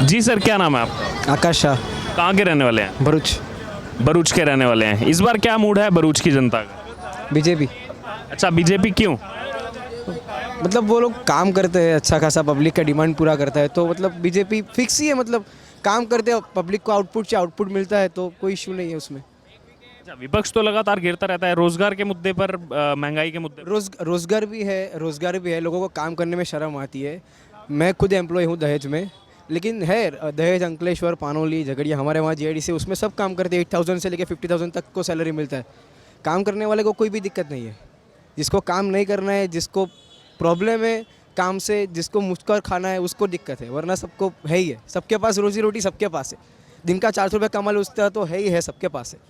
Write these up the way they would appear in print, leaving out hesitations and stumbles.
जी sir, क्या नाम है आपका? आकाश शाह, कहाँ के रहने वाले हैं? भरूच। भरूच के रहने वाले हैं। इस बार क्या मूड है भरूच की जनता का? बीजेपी। अच्छा, बीजेपी क्यों? मतलब वो लोग काम करते हैं, अच्छा खासा पब्लिक का डिमांड पूरा करता है, तो मतलब बीजेपी फिक्स ही है। मतलब काम करते हैं, पब्लिक को आउटपुट से आउटपुट मिलता है, तो कोई इशू नहीं है उसमें। अच्छा, विपक्ष तो लगातार गिरता रहता है रोजगार के मुद्दे पर, महंगाई के मुद्दे पर। रोज़गार भी है, लोगों को काम करने में शर्म आती है। मैं खुद एम्प्लॉय हूँ दहेज में, लेकिन है दहेज, अंकलेश्वर, पानोली, झगड़िया, हमारे वहाँ जीआईडीसी, उसमें सब काम करते हैं। 8,000 से लेकर 50,000 तक को सैलरी मिलता है। काम करने वाले को कोई भी दिक्कत नहीं है। जिसको काम नहीं करना है, जिसको प्रॉब्लम है काम से, जिसको मुझकर खाना है, उसको दिक्कत है, वरना सबको है ही है। सबके पास रोजी रोटी सबके पास है। दिन का 400 रुपये कमा उसका तो है ही है, सबके पास है।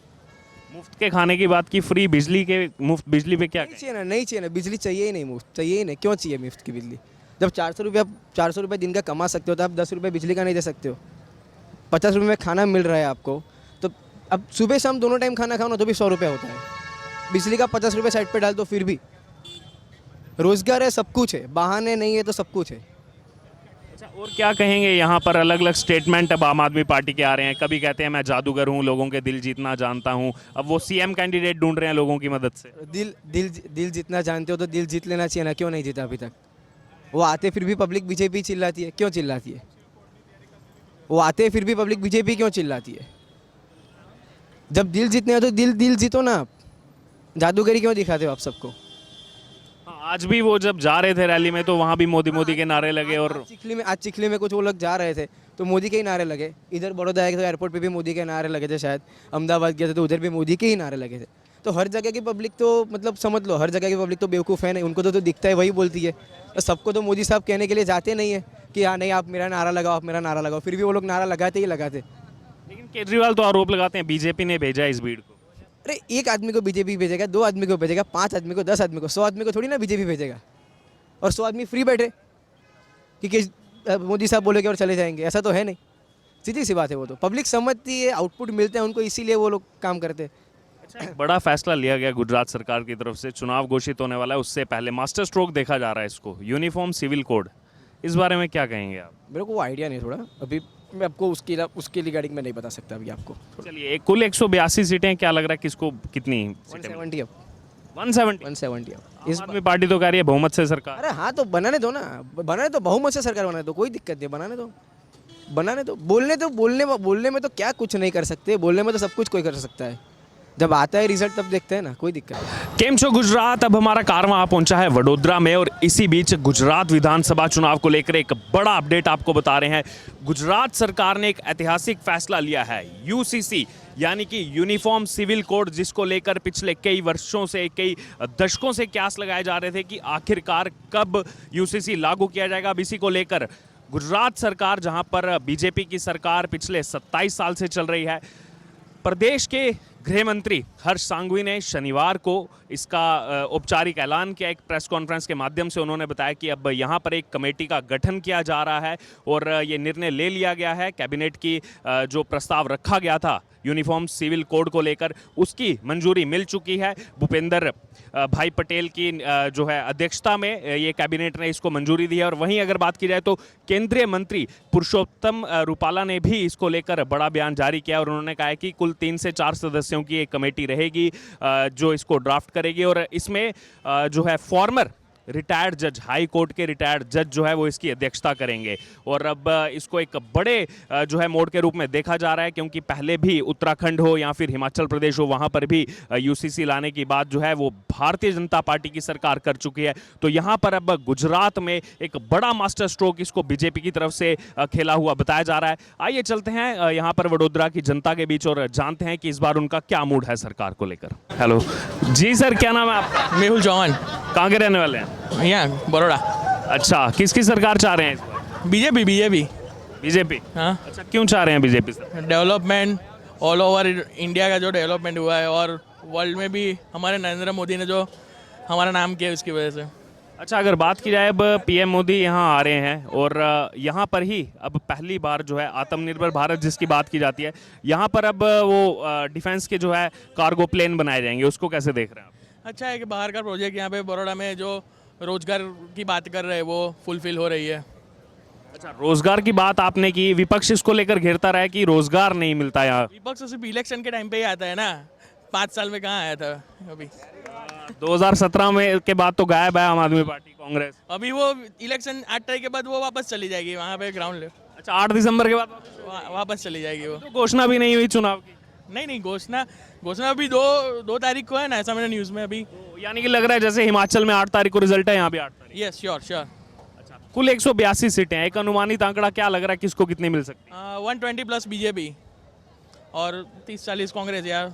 मुफ्त के खाने की बात की, फ्री बिजली के, मुफ्त बिजली पे क्या नहीं कहें? चाहिए ना, नहीं चाहिए ना, बिजली चाहिए ही नहीं, मुफ्त चाहिए ही नहीं। क्यों चाहिए मुफ्त की बिजली? जब 400 रुपये दिन का कमा सकते हो, तो आप 10 रुपये बिजली का नहीं दे सकते हो। 50 रुपये में खाना मिल रहा है आपको, तो अब सुबह शाम दोनों टाइम खाना खाओ ना, तो भी 100 रुपये होता है। बिजली का 50 रुपये साइड पे डाल दो, फिर भी रोजगार है, सब कुछ है, बहाने नहीं है तो सब कुछ है। अच्छा, और क्या कहेंगे? यहाँ पर अलग अलग स्टेटमेंट अब आम आदमी पार्टी के आ रहे हैं। कभी कहते हैं मैं जादूगर हूँ, लोगों के दिल जीतना जानता हूँ। अब वो सीएम कैंडिडेट ढूंढ रहे हैं लोगों की मदद से। दिल जितना जानते हो तो दिल जीत लेना चाहिए ना, क्यों नहीं जीता अभी तक? वो आते फिर भी पब्लिक बीजेपी चिल्लाती है, क्यों चिल्लाती है? वो आते फिर भी पब्लिक बीजेपी क्यों चिल्लाती है? जब दिल जीतने हैं तो दिल जीतो ना आप। जादूगरी क्यों दिखाते हो आप सबको? हाँ, आज भी वो जब जा रहे थे रैली में, तो वहाँ भी मोदी मोदी के नारे लगे। और आज चिखली में कुछ वो लोग जा रहे थे, तो मोदी के ही नारे लगे। इधर बड़ौदा आए तो एयरपोर्ट पे भी मोदी के नारे लगे थे, शायद अहमदाबाद गए थे तो उधर भी मोदी के ही नारे लगे थे। तो हर जगह की पब्लिक तो, मतलब समझ लो, हर जगह की पब्लिक तो बेवकूफ़ है नहीं। उनको तो दिखता है वही बोलती है। तो सबको तो मोदी साहब कहने के लिए जाते नहीं है कि हाँ नहीं आप मेरा नारा लगाओ, आप मेरा नारा लगाओ। फिर भी वो लोग नारा लगाते ही लगाते। लेकिन केजरीवाल तो आरोप लगाते हैं बीजेपी ने भेजा इस भीड़ को। अरे एक आदमी को बीजेपी भेजेगा, 2 आदमी को भेजेगा, 5 आदमी को, 10 आदमी को, 100 आदमी को थोड़ी ना बीजेपी भेजेगा। और 100 आदमी फ्री बैठे क्योंकि मोदी साहब बोलेंगे और चले जाएंगे, ऐसा तो है नहीं। सीधी सी बात है। वो तो पब्लिक समझती है, आउटपुट मिलते हैं उनको, इसीलिए वो लोग काम करते हैं। अच्छा, एक बड़ा फैसला लिया गया गुजरात सरकार की तरफ से। चुनाव घोषित होने वाला है, उससे पहले मास्टर स्ट्रोक देखा जा रहा है इसको, यूनिफॉर्म सिविल कोड। इस बारे में क्या कहेंगे आप? मेरे को वो आइडिया नहीं, थोड़ा अभी मैं आपको उसके रिगार्डिंग में नहीं बता सकता अभी आपको। चलिए, कुल 182 सीटें, क्या लग रहा है किसको कितनी सीटें? 170 अब 170। 170 अब इस आदमी पार्टी तो कह रही है बहुमत से सरकार। अरे हाँ, तो बनाने दो ना, बनाने दो, बहुमत से सरकार बनाने दो, कोई दिक्कत नहीं, बनाने दो, बनाने दो। बोलने में तो क्या कुछ नहीं कर सकते, बोलने में तो सब कुछ कोई कर सकता है। जब आता है रिजल्ट तब देखते हैं ना, कोई दिक्कत नहीं। केम छो गुजरात। अब हमारा कारवां आ पहुंचा है वडोदरा में, और इसी बीच गुजरात विधानसभा चुनाव को लेकर एक बड़ा अपडेट आपको बता रहे हैं। गुजरात सरकार ने एक ऐतिहासिक फैसला लिया है। यूसीसी यानी कि यूनिफॉर्म सिविल कोड, जिसको लेकर पिछले कई वर्षों से, कई दशकों से क्यास लगाए जा रहे थे कि आखिरकार कब यूसीसी लागू किया जाएगा। अब इसी को लेकर गुजरात सरकार, जहां पर बीजेपी की सरकार पिछले 27 साल से चल रही है, प्रदेश के गृह मंत्री हर्ष सांघवी ने शनिवार को इसका औपचारिक ऐलान किया। एक प्रेस कॉन्फ्रेंस के माध्यम से उन्होंने बताया कि अब यहाँ पर एक कमेटी का गठन किया जा रहा है और ये निर्णय ले लिया गया है। कैबिनेट की जो प्रस्ताव रखा गया था यूनिफॉर्म सिविल कोड को लेकर, उसकी मंजूरी मिल चुकी है। भूपेंद्र भाई पटेल की जो है अध्यक्षता में ये कैबिनेट ने इसको मंजूरी दी है। और वहीं अगर बात की जाए तो केंद्रीय मंत्री पुरुषोत्तम रुपाला ने भी इसको लेकर बड़ा बयान जारी किया और उन्होंने कहा है कि कुल 3 से 4 सदस्यों की एक कमेटी रहेगी जो इसको ड्राफ्ट करेगी। और इसमें जो है फॉर्मर रिटायर्ड जज, हाई कोर्ट के रिटायर्ड जज जो है वो इसकी अध्यक्षता करेंगे। और अब इसको एक बड़े जो है मोड़ के रूप में देखा जा रहा है, क्योंकि पहले भी उत्तराखंड हो या फिर हिमाचल प्रदेश हो, वहाँ पर भी यूसीसी लाने की बात जो है वो भारतीय जनता पार्टी की सरकार कर चुकी है। तो यहाँ पर अब गुजरात में एक बड़ा मास्टर स्ट्रोक इसको बीजेपी की तरफ से खेला हुआ बताया जा रहा है। आइए चलते हैं यहाँ पर वडोदरा की जनता के बीच और जानते हैं कि इस बार उनका क्या मूड है सरकार को लेकर। हेलो जी सर, क्या नाम है आपका? मेहुल चौहान, कहाँ के रहने वाले हैं? यहाँ बड़ोड़ा। अच्छा, किसकी सरकार चाह रहे हैं इस बार? BJP BJP BJP. हाँ, अच्छा, क्यों चाह रहे हैं BJP sir? Development all over India का जो डेवलपमेंट हुआ है और वर्ल्ड में भी हमारे नरेंद्र मोदी ने जो हमारा नाम किया उसकी वजह से। अच्छा, अगर बात की जाए, अब पीएम मोदी यहाँ आ रहे हैं और यहाँ पर ही अब पहली बार जो है आत्मनिर्भर भारत जिसकी बात की जाती है, यहाँ पर अब वो डिफेंस के जो है कार्गो प्लेन बनाए जाएंगे, उसको कैसे देख रहे हैं आप? अच्छा है कि बाहर का प्रोजेक्ट यहाँ पे बड़ोड़ा में जो रोजगार की बात कर रहे हैं वो फुलफिल हो रही है। अच्छा, रोजगार की बात आपने की, विपक्ष इसको लेकर घेरता रहा है कि रोजगार नहीं मिलता यहाँ। विपक्ष सिर्फ इलेक्शन के टाइम पे ही आता है ना, 5 साल में कहाँ आया था अभी। 2017 में के बाद तो गायब है आम आदमी पार्टी, कांग्रेस। अभी वो इलेक्शन 8 तारीख के बाद वो वापस चली जाएगी वहाँ पे ग्राउंड अच्छा, 8 दिसंबर के बाद वापस चली जाएगी वो। तो घोषणा भी नहीं हुई चुनाव की। नहीं, घोषणा अभी 2 तारीख को है ना, ऐसा मैंने न्यूज़ में अभी। तो यानी कि लग रहा है जैसे हिमाचल में 8 तारीख को रिजल्ट है, यहाँ भी 8 तारीख। Yes, sure. अच्छा, कुल 182 सीटें हैं, एक अनुमानित आंकड़ा क्या लग रहा है किसको कितनी मिल सकती है? 120 प्लस बीजेपी और 30-40 कांग्रेस यार।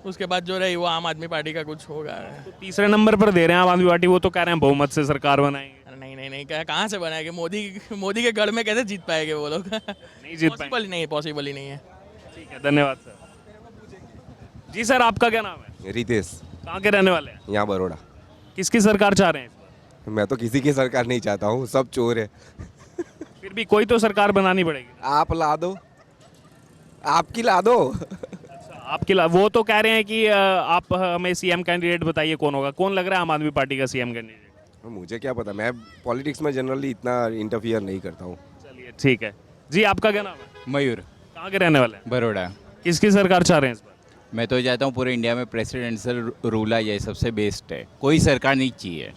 उसके बाद जो रही वो आम आदमी पार्टी का कुछ होगा। तो तीसरे नंबर पर दे रहे हैं आम आदमी पार्टी, वो तो कह रहे हैं बहुमत से सरकार बनाएंगे। अरे नहीं, कहाँ से बनाएंगे? मोदी के गढ़ में कैसे जीत पाएंगे वो लोग? नहीं जीत पाएंगे। पॉसिबल ही नहीं है। ठीक है, धन्यवाद सर। जी सर, आपका क्या नाम है? रितेश, कहाँ के रहने वाले हैं? यहाँ बड़ोड़ा। किसकी सरकार चाह रहे हैं इस बार? मैं तो किसी की सरकार नहीं चाहता हूँ, सब चोर है। फिर भी कोई तो सरकार बनानी पड़ेगी। आप ला दो, आपकी ला दो। आपके वो तो कह रहे हैं कि आप हमें सीएम कैंडिडेट बताइए कौन होगा। कौन लग रहा है आम आदमी पार्टी का सीएम कैंडिडेट? मुझे क्या पता, मैं पॉलिटिक्स में जनरली इतना इंटरफियर नहीं करता हूँ। चलिए ठीक है। जी, आपका क्या नाम है? मयूर, कहाँ के रहने वाले हैं? बड़ोड़ा। किसकी सरकार चाह रहे हैं इस बार? मैं तो चाहता हूँ पूरे इंडिया में प्रेसिडेंशियल रूल आ जाए, सबसे बेस्ट है। कोई सरकार नहीं चाहिए,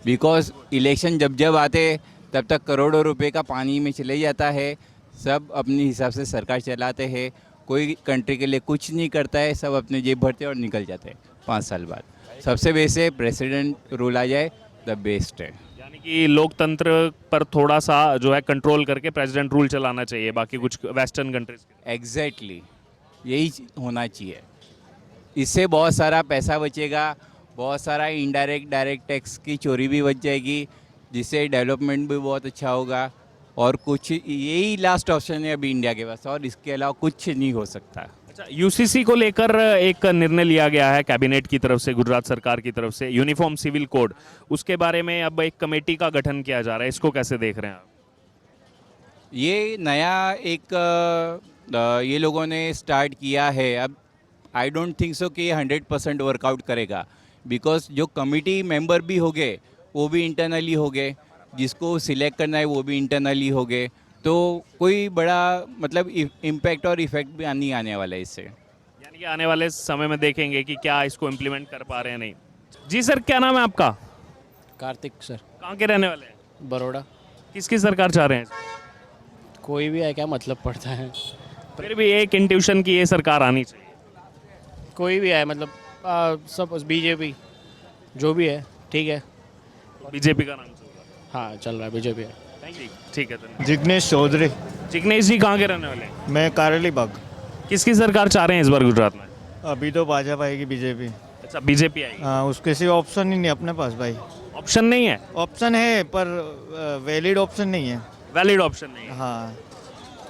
बिकॉज इलेक्शन जब आते तब तक करोड़ों रुपए का पानी में चले जाता है। सब अपने हिसाब से सरकार चलाते हैं, कोई कंट्री के लिए कुछ नहीं करता है, सब अपने जेब भरते और निकल जाते हैं 5 साल बाद। सबसे बेस्ट है प्रेसिडेंट रूल आ जाए, द बेस्ट है। यानी कि लोकतंत्र पर थोड़ा सा जो है कंट्रोल करके प्रेसिडेंट रूल चलाना चाहिए, बाकी कुछ वेस्टर्न कंट्रीज के। एग्जैक्टली यही होना चाहिए। इससे बहुत सारा पैसा बचेगा, बहुत सारा इनडायरेक्ट डायरेक्ट टैक्स की चोरी भी बच जाएगी, जिससे डेवलपमेंट भी बहुत अच्छा होगा। और कुछ यही लास्ट ऑप्शन है अभी इंडिया के पास, और इसके अलावा कुछ नहीं हो सकता। अच्छा, यूसीसी को लेकर एक निर्णय लिया गया है कैबिनेट की तरफ से, गुजरात सरकार की तरफ से, यूनिफॉर्म सिविल कोड। उसके बारे में अब एक कमेटी का गठन किया जा रहा है, इसको कैसे देख रहे हैं आप? ये नया एक ये लोगों ने स्टार्ट किया है। अब आई डोंट थिंक सो कि ये 100% वर्कआउट करेगा, बिकॉज जो कमेटी मेंबर भी हो गए वो भी इंटरनली हो गए, जिसको सिलेक्ट करना है वो भी इंटरनली हो गए। तो कोई बड़ा मतलब इम्पैक्ट और इफेक्ट भी नहीं आने वाला है इससे। यानी कि आने वाले समय में देखेंगे कि क्या इसको इम्प्लीमेंट कर पा रहे हैं नहीं। जी सर, क्या नाम है आपका? कार्तिक सर, कहाँ के रहने वाले हैं? बड़ोड़ा। किसकी सरकार चाह रहे हैं? कोई भी है, क्या मतलब पड़ता है? फिर भी एक इंट्यूशन की ये सरकार आनी चाहिए। कोई भी है, मतलब सब बीजेपी जो भी है ठीक है। बीजेपी का नाम चल रहा है। हाँ, चल रहा है बीजेपी है। Thank you. ठीक है, धन्यवाद। जिग्नेश चौधरी। जिग्नेश जी कहाँ के रहने वाले हैं? मैं कारेली बाग। किसकी सरकार चाह रहे हैं इस बार गुजरात में? अभी तो भाजपा आएगी, बीजेपी। अच्छा, बीजेपी आएगी। हाँ, उसके सिवा ऑप्शन ही नहीं अपने पास भाई। ऑप्शन नहीं है? ऑप्शन है पर वैलिड ऑप्शन नहीं है। वैलिड ऑप्शन नहीं है। हाँ,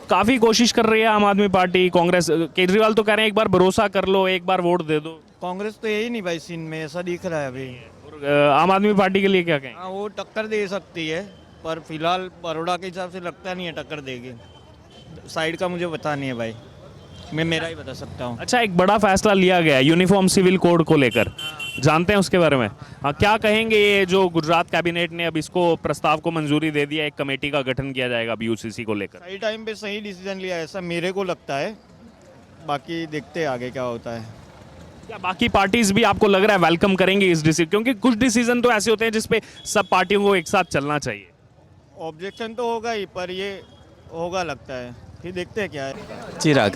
काफी कोशिश कर रही है आम आदमी पार्टी, कांग्रेस। केजरीवाल तो कह रहे हैं एक बार भरोसा कर लो, एक बार वोट दे दो। कांग्रेस तो यही नहीं भाई सीन में, ऐसा दिख रहा है अभी। और आम आदमी पार्टी के लिए क्या कहें? हाँ, वो टक्कर दे सकती है, पर फिलहाल बड़ोड़ा के हिसाब से लगता नहीं है टक्कर देगी। साइड का मुझे पता नहीं है भाई, मैं मेरा ही बता सकता हूँ। अच्छा, एक बड़ा फैसला लिया गया है यूनिफॉर्म सिविल कोड को लेकर, जानते हैं उसके बारे में? हाँ, क्या कहेंगे? ये जो गुजरात कैबिनेट ने अब इसको प्रस्ताव को मंजूरी दे दिया, एक कमेटी का गठन किया जाएगा अब यूसीसी को लेकर। सही टाइम पे सही डिसीजन लिया, ऐसा मेरे को लगता है। बाकी देखते हैं आगे क्या होता है। क्या बाकी पार्टीज भी आपको लग रहा है वेलकम करेंगे इस डिसीजन? क्योंकि कुछ डिसीजन तो ऐसे होते हैं जिसपे सब पार्टियों को एक साथ चलना चाहिए। ऑब्जेक्शन तो होगा ही, पर ये होगा लगता है, फिर देखते हैं क्या है। चिराग।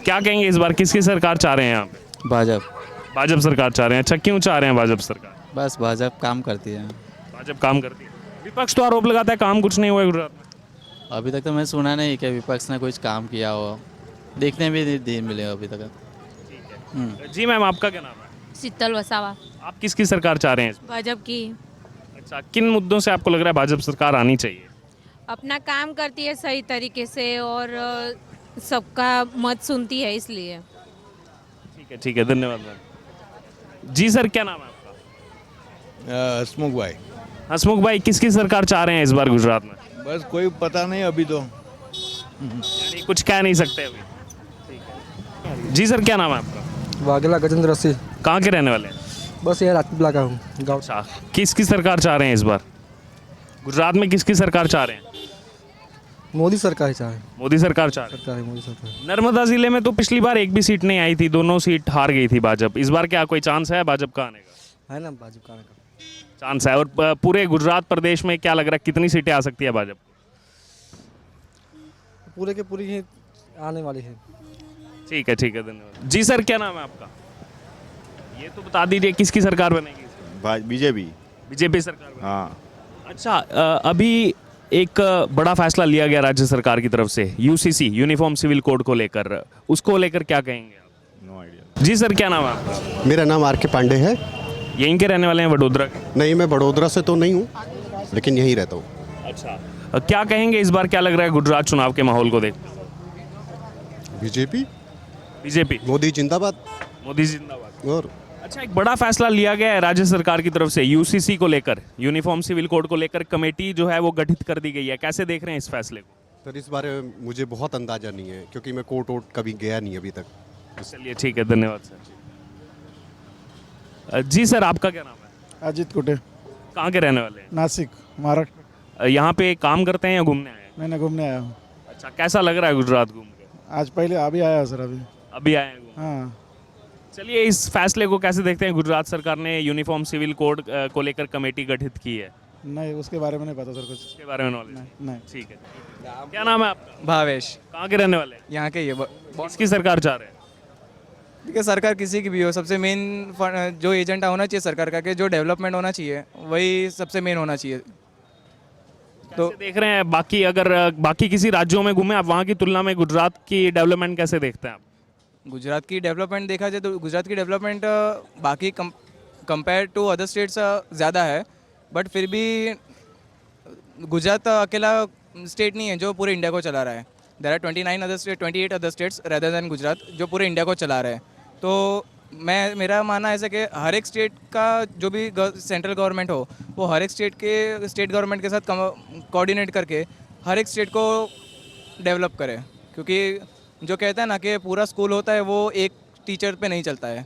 क्या कहेंगे इस बार किसकी सरकार चाह रहे हैं यहाँ पे? भाजपा। भाजपा सरकार चाह रहे हैं। अच्छा, क्यों चाह रहे हैं भाजपा सरकार? बस भाजपा काम करती है। भाजपा काम करती है। विपक्ष तो आरोप लगाता है काम कुछ नहीं हुआ है गुजरात में। अभी तक तो मैं सुना नहीं कि विपक्ष ने कुछ काम किया हो, देखने भी नहीं मिले अभी तक। जी मैम, आपका क्या नाम है? शीतल वसावा। आप किसकी सरकार चाह रहे हैं? भाजपा की। अच्छा, किन मुद्दों से आपको लग रहा है भाजपा सरकार आनी चाहिए? अपना काम करती है सही तरीके से और सबका मत सुनती है, इसलिए। ठीक है, धन्यवाद मैम। जी सर, क्या नाम है आपका? हसमुख भाई। हसमुख भाई, किसकी सरकार चाह रहे हैं इस बार गुजरात में? बस कोई पता नहीं अभी तो। यानी कुछ कह नहीं सकते अभी। ठीक है। जी सर, क्या नाम है आपका? वाघेला गजेंद्र सिंह। कहाँ के रहने वाले हैं? बस यार राजपीपला का हूँ, गाँव। अच्छा, किसकी सरकार चाह रहे हैं इस बार गुजरात में? किसकी सरकार चाह रहे हैं? मोदी सरकार चाहे मोदी सरकार चाह रही सरकार मोदी सरकार है। नर्मदा जिले में तो पिछली बार एक भी सीट नहीं आई थी, दोनों सीट हार गई थी भाजपा। इस बार क्या कोई चांस है भाजपा का आने का? है ना भाजपा का चांस है। और पूरे गुजरात प्रदेश में क्या लग रहा है कितनी सीटें आ सकती है भाजपा को? पूरे के पूरी ही आने वाली है। ठीक है, धन्यवाद जी। सर क्या नाम है आपका? ये तो बता दीजिए किसकी सरकार बनेगी? बीजेपी। बीजेपी सरकार बनेगी। हाँ। अच्छा, अभी एक बड़ा फैसला लिया गया राज्य सरकार की तरफ से यूसीसी यूनिफॉर्म सिविल कोड को लेकर, उसको लेकर क्या कहेंगे आप? No idea. जी सर क्या नाम है आपका? मेरा नाम आर के पांडे है। यहीं के रहने वाले हैं, वडोदरा के? नहीं, मैं बड़ोदरा से तो नहीं हूँ, लेकिन यहीं रहता हूँ। अच्छा, क्या कहेंगे इस बार, क्या लग रहा है गुजरात चुनाव के माहौल को देख? बीजेपी, बीजेपी, मोदी जिंदाबाद। मोदी जिंदाबाद। और अच्छा, एक बड़ा फैसला लिया गया है राज्य सरकार की तरफ से यूसीसी को लेकर, यूनिफॉर्म सिविल कोड को लेकर कमेटी जो है वो गठित कर दी गई है। कैसे देख रहे हैं इस फैसले को? सर इस बारे में मुझे बहुत अंदाजा नहीं है, क्योंकि मैं कोर्ट वोट कभी गया नहीं अभी तक। चलिए ठीक है, धन्यवाद सर। जी सर आपका क्या नाम है? अजीत कुटे, कहाँ के रहने वाले हैं? नासिक, महाराष्ट्र। यहाँ पे काम करते हैं या घूमने आए हैं? मैंने घूमने आया हूँ। अच्छा, कैसा लग रहा है गुजरात घूम के? आज पहले अभी आया सर, अभी आए हैं घूमने। हाँ। चलिए, इस फैसले को कैसे देखते हैं? गुजरात सरकार ने यूनिफॉर्म सिविल कोड को लेकर कमेटी गठित की है। नहीं, उसके बारे में नहीं पता सर कुछ। उसके बारे में नॉलेज नहीं। ठीक है। क्या नाम है आपका? भावेश, कहाँ के रहने वाले हैं? यहाँ के ये किसकी सरकार चाह रहे हैं? देखिए सरकार किसी की भी हो, सबसे मेन जो एजेंडा होना चाहिए सरकार का, कि जो डेवलपमेंट होना चाहिए वही सबसे मेन होना चाहिए। तो देख रहे हैं बाकी, अगर बाकी किसी राज्यों में घूमे आप, वहाँ की तुलना में गुजरात की डेवलपमेंट कैसे देखते हैं आप? गुजरात की डेवलपमेंट देखा जाए तो गुजरात की डेवलपमेंट बाकी कंपेयर टू अदर स्टेट्स ज़्यादा है, बट फिर भी गुजरात अकेला स्टेट नहीं है जो पूरे इंडिया को चला रहा है। There are 28 other states rather than Gujarat जो पूरे इंडिया को चला रहे हैं। तो मेरा मानना ऐसा कि हर एक स्टेट का जो भी सेंट्रल गवर्नमेंट हो, वो हर एक स्टेट गवर्नमेंट के साथ कोऑर्डिनेट करके हर एक स्टेट को डेवलप करे, क्योंकि जो कहता है ना कि पूरा स्कूल होता है वो एक टीचर पे नहीं चलता है,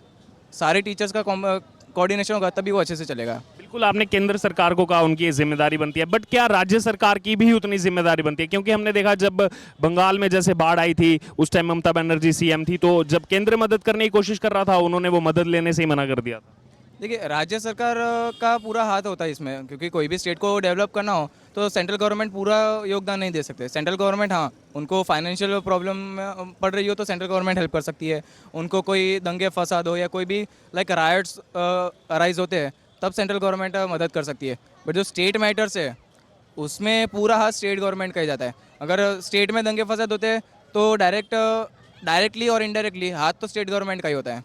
सारे टीचर्स का कोऑर्डिनेशन होगा तभी वो अच्छे से चलेगा। बिल्कुल, आपने केंद्र सरकार को कहा उनकी ये जिम्मेदारी बनती है, बट क्या राज्य सरकार की भी उतनी जिम्मेदारी बनती है? क्योंकि हमने देखा जब बंगाल में जैसे बाढ़ आई थी, उस टाइम ममता बनर्जी सीएम थी, तो जब केंद्र मदद करने की कोशिश कर रहा था, उन्होंने वो मदद लेने से ही मना कर दिया था। देखिए राज्य सरकार का पूरा हाथ होता है इसमें, क्योंकि कोई भी स्टेट को डेवलप करना हो तो सेंट्रल गवर्नमेंट पूरा योगदान नहीं दे सकते। सेंट्रल गवर्नमेंट हाँ, उनको फाइनेंशियल प्रॉब्लम पड़ रही हो तो सेंट्रल गवर्नमेंट हेल्प कर सकती है। उनको कोई दंगे फसाद हो या कोई भी लाइक राइट्स अराइज होते हैं तब सेंट्रल गवर्नमेंट मदद कर सकती है। बट जो स्टेट मैटर्स है उसमें पूरा हाथ स्टेट गवर्नमेंट का ही जाता है। अगर स्टेट में दंगे फसाद होते हैं तो डायरेक्टली और इनडायरेक्टली हाथ तो स्टेट गवर्नमेंट का ही होता है।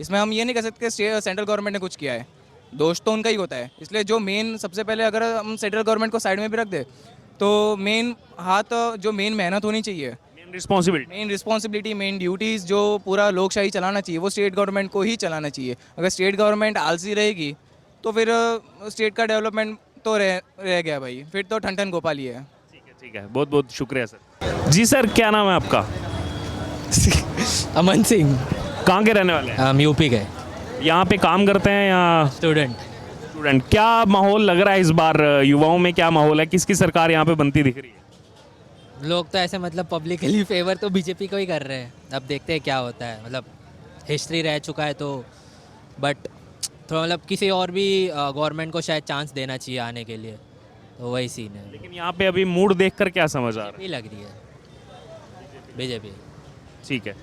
इसमें हम ये नहीं कह सकते कि सेंट्रल गवर्नमेंट ने कुछ किया है, दोष तो उनका ही होता है। इसलिए जो मेन सबसे पहले अगर हम सेंट्रल गवर्नमेंट को साइड में भी रख दे तो मेन हाथ जो मेन मेहनत होनी चाहिए, मेन रिस्पॉन्सिबिलिटी, मेन ड्यूटीज़ जो पूरा लोकशाही चलाना चाहिए वो स्टेट गवर्नमेंट को ही चलाना चाहिए। अगर स्टेट गवर्नमेंट आलसी रहेगी तो फिर स्टेट का डेवलपमेंट तो रह गया भाई, फिर तो ठन गोपाल ही है। ठीक है, बहुत बहुत शुक्रिया सर। जी सर क्या नाम है आपका? अमन सिंह, कहाँ के रहने वाले हैं? हम यूपी के यहाँ पे काम करते हैं या स्टूडेंट। क्या माहौल लग रहा है इस बार, युवाओं में क्या माहौल है, किसकी सरकार यहाँ पे बनती दिख रही है? लोग तो ऐसे मतलब पब्लिकली फेवर तो बीजेपी को ही कर रहे हैं। अब देखते हैं क्या होता है, मतलब हिस्ट्री रह चुका है तो, बट थोड़ा मतलब किसी और भी गवर्नमेंट को शायद चांस देना चाहिए आने के लिए, तो वही सीन है। लेकिन यहाँ पे अभी मूड देखकर क्या समझ आ रहा है? लग रही है बीजेपी। ठीक है।